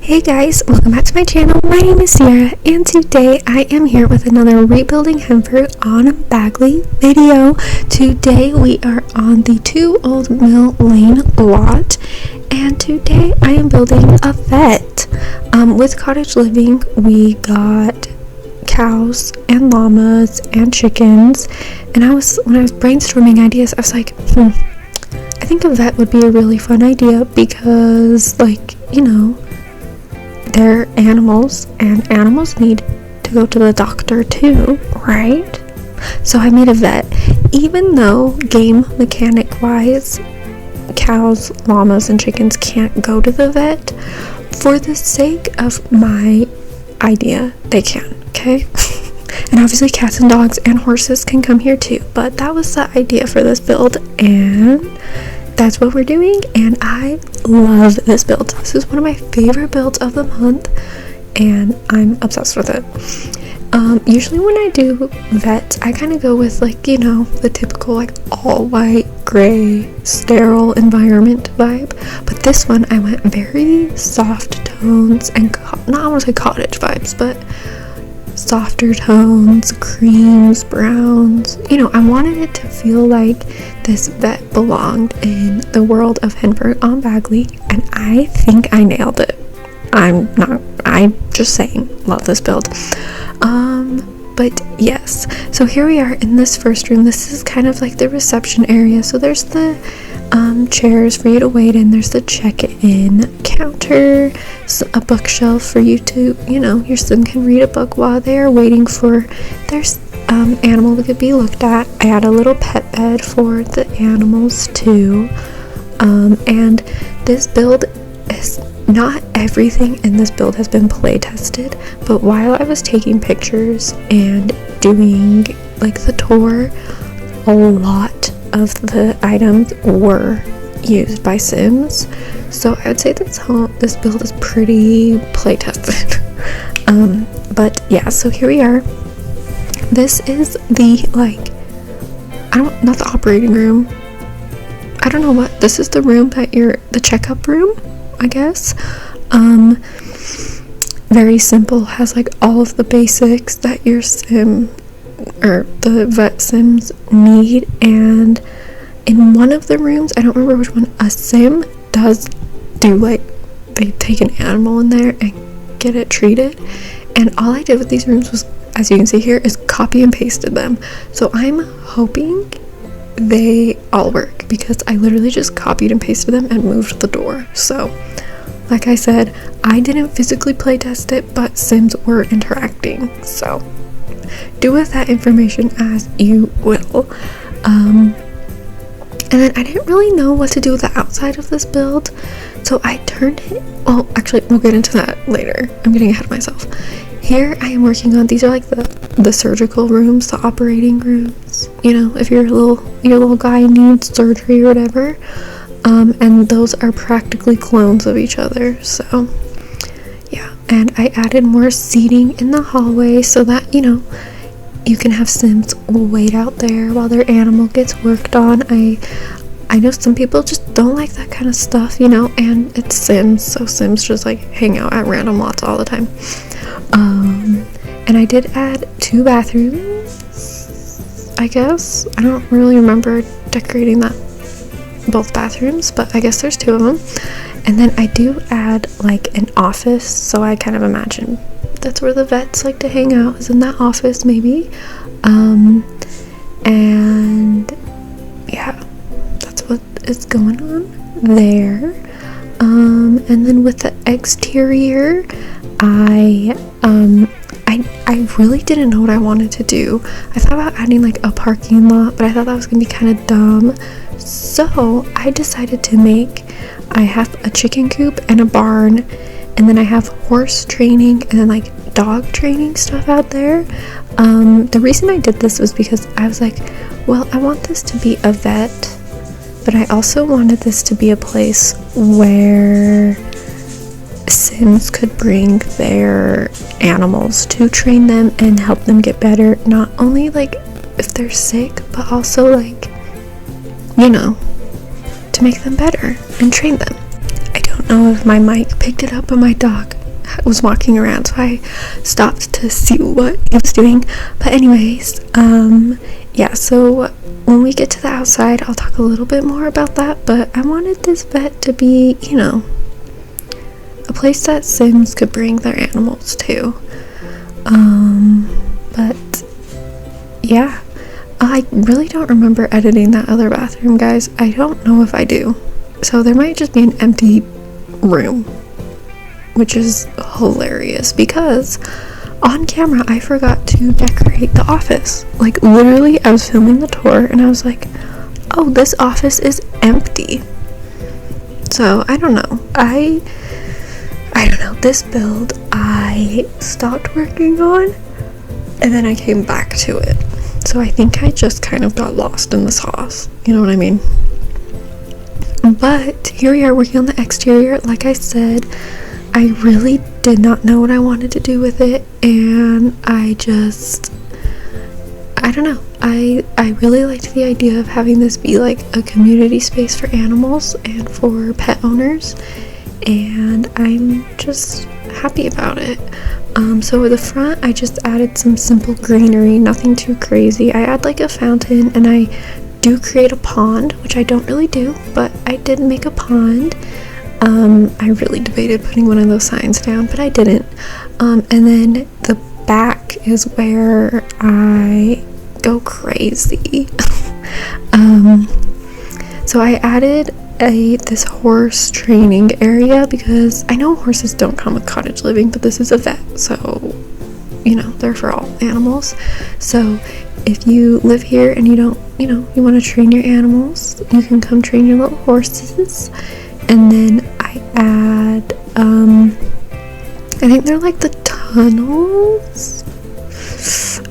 Hey guys, welcome back to my channel. My name is Sierra and today I am here with another Rebuilding Henford-on-Bagley video. Today we are on the 2 Old Mill Lane lot and today I am building a vet. With cottage living we got cows and llamas and chickens, and when I was brainstorming ideas I was like, I think a vet would be a really fun idea because, like, you know, they're animals and animals need to go to the doctor too, right? So I made a vet. Even though game mechanic wise cows, llamas, and chickens can't go to the vet, for the sake of my idea they can, okay? And obviously cats and dogs and horses can come here too, but that was the idea for this build and that's what we're doing, and I love this build. This is one of my favorite builds of the month and I'm obsessed with it. Usually when I do vets I kind of go with, like, you know, the typical like all white, gray, sterile environment vibe, but this one I went very soft tones and not, I want to say cottage vibes, but softer tones, creams, browns. You know, I wanted it to feel like this vet belonged in the world of Henford-on-Bagley, and I think I nailed it. I'm just saying, love this build. But yes, so here we are in this first room. This is kind of like the reception area, so there's the chairs for you to wait in, there's the check-in counter, a bookshelf for you to, you know, your sim can read a book while they're waiting for their animal that could be looked at. I had a little pet bed for the animals too, and this build is not everything in this build has been play tested, but while I was taking pictures and doing like the tour, a lot of the items were used by Sims, so I would say this build is pretty play tested. But yeah, so here we are. This is the, like, not the operating room, I don't know what this is, the room that the checkup room, I guess. Very simple, has like all of the basics that your sim or the vet sims need, and in one of the rooms, I don't remember which one, a sim does do, like, they take an animal in there and get it treated, and all I did with these rooms was, as you can see here, is copy and pasted them. So I'm hoping they all work because I literally just copied and pasted them and moved the door. So like I said, I didn't physically play test it, but Sims were interacting, so do with that information as you will. And then I didn't really know what to do with the outside of this build, so I turned it, well, actually we'll get into that later, I'm getting ahead of myself. Here I am working on, these are like the surgical rooms, the operating rooms, you know, if your little guy needs surgery or whatever. And those are practically clones of each other, so yeah. And I added more seating in the hallway so that, you know, you can have Sims wait out there while their animal gets worked on. I know some people just don't like that kind of stuff, you know, and it's Sims, so Sims just like hang out at random lots all the time. And I did add 2 bathrooms, I guess. I don't really remember decorating both bathrooms, but I guess there's 2 of them. And then I do add like an office, so I kind of imagine that's where the vets like to hang out, is in that office maybe. And yeah, that's what is going on there. And then with the exterior, I really didn't know what I wanted to do. I thought about adding like a parking lot, but I thought that was gonna be kind of dumb. So I decided to I have a chicken coop and a barn, and then I have horse training and then like dog training stuff out there. The reason I did this was because I was like, well, I want this to be a vet, but I also wanted this to be a place where Sims could bring their animals to train them and help them get better, not only like if they're sick, but also like, you know, to make them better and train them. I don't know if my mic picked it up, but my dog was walking around, so I stopped to see what he was doing. But anyways, yeah, so when we get to the outside, I'll talk a little bit more about that, but I wanted this vet to be, you know, a place that Sims could bring their animals to. But yeah, I really don't remember editing that other bathroom, guys. I don't know if I do. So there might just be an empty room, which is hilarious because on camera I forgot to decorate the office. Like, literally, I was filming the tour and I was like, oh, this office is empty. So I don't know. I don't know. This build I stopped working on and then I came back to it. So I think I just kind of got lost in the sauce. You know what I mean? But here we are working on the exterior. Like I said, I really did not know what I wanted to do with it, and I don't know. I really liked the idea of having this be like a community space for animals and for pet owners, and I'm just happy about it. So with the front, I just added some simple greenery, nothing too crazy. I add like a fountain, and I do create a pond, which I don't really do, but I did make a pond. I really debated putting one of those signs down, but I didn't. And then the back is where I go crazy. So I added this horse training area because I know horses don't come with cottage living, but this is a vet, so you know, they're for all animals. So if you live here and you don't, you know, you want to train your animals, you can come train your little horses. And then I add, I think they're like the tunnels.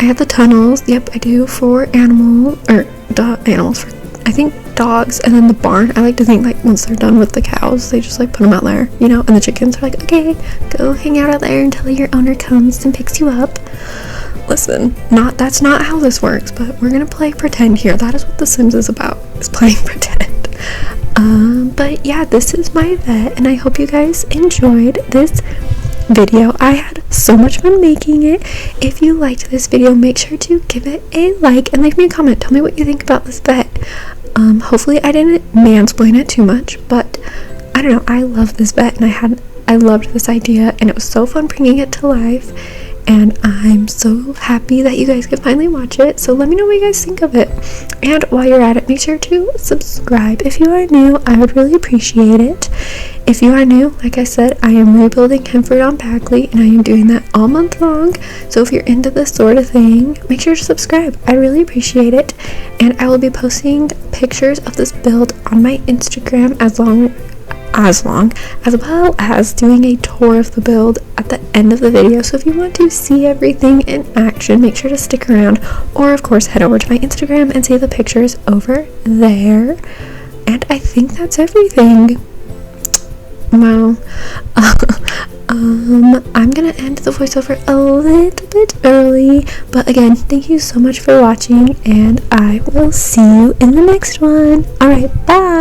I have the tunnels, yep, I do, for animals for, I think, dogs. And then the barn, I like to think, like, once they're done with the cows, they just like put them out there, you know, and the chickens are like, okay, go hang out there until your owner comes and picks you up. Listen, that's not how this works, but we're gonna play pretend here. That is what The Sims is about, is playing pretend. But yeah, this is my vet, and I hope you guys enjoyed this video. I had so much fun making it. If you liked this video, make sure to give it a like and leave me a comment. Tell me what you think about this vet. Hopefully I didn't mansplain it too much, but I don't know, I love this vet, and I loved this idea, and it was so fun bringing it to life. And I'm so happy that you guys could finally watch it. So let me know what you guys think of it. And while you're at it, make sure to subscribe. If you are new, I would really appreciate it. If you are new, like I said, I am rebuilding Henford-on-Bagley, and I am doing that all month long. So if you're into this sort of thing, make sure to subscribe. I really appreciate it. And I will be posting pictures of this build on my Instagram as well as doing a tour of the build at the end of the video. So if you want to see everything in action, make sure to stick around, or of course head over to my Instagram and see the pictures over there. And I think that's everything. Wow. I'm gonna end the voiceover a little bit early, but again, thank you so much for watching, and I will see you in the next one. Alright, bye.